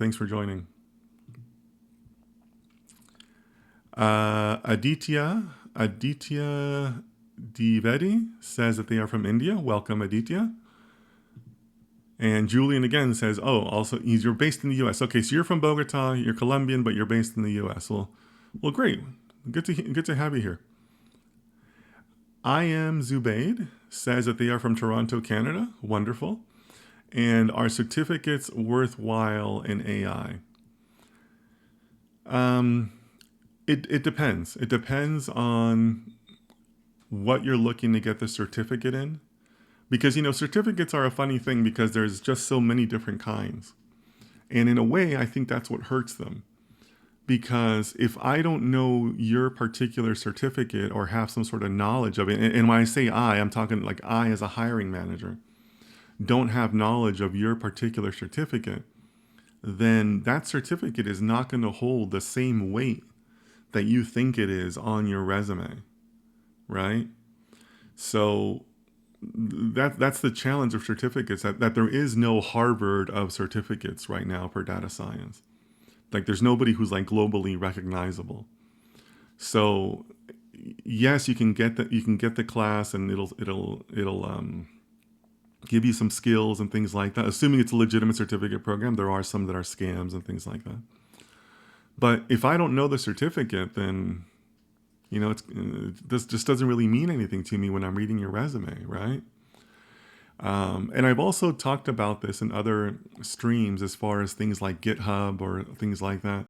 Thanks for joining. Aditya Divedi says that they are from India. Welcome, Aditya. And Julian again says, oh, also you're based in the U.S. Okay, so you're from Bogota, you're Colombian, but you're based in the U.S. Well, great. Good to have you here. I am Zubaid says that they are from Toronto, Canada. Wonderful. And are certificates worthwhile in AI? It depends. It depends on what you're looking to get the certificate in. Because, certificates are a funny thing because there's just so many different kinds. And in a way, I think that's what hurts them. Because if I don't know your particular certificate or have some sort of knowledge of it, and when I say I'm talking like I as a hiring manager, don't have knowledge of your particular certificate, then that certificate is not going to hold the same weight that you think it is on your resume, right? So that's the challenge of certificates, that there is no Harvard of certificates right now for data science. Like there's nobody who's like globally recognizable. So yes, you can get the class and it'll give you some skills and things like that. Assuming it's a legitimate certificate program, there are some that are scams and things like that. But if I don't know the certificate, then this just doesn't really mean anything to me when I'm reading your resume, right? And I've also talked about this in other streams as far as things like GitHub or things like that.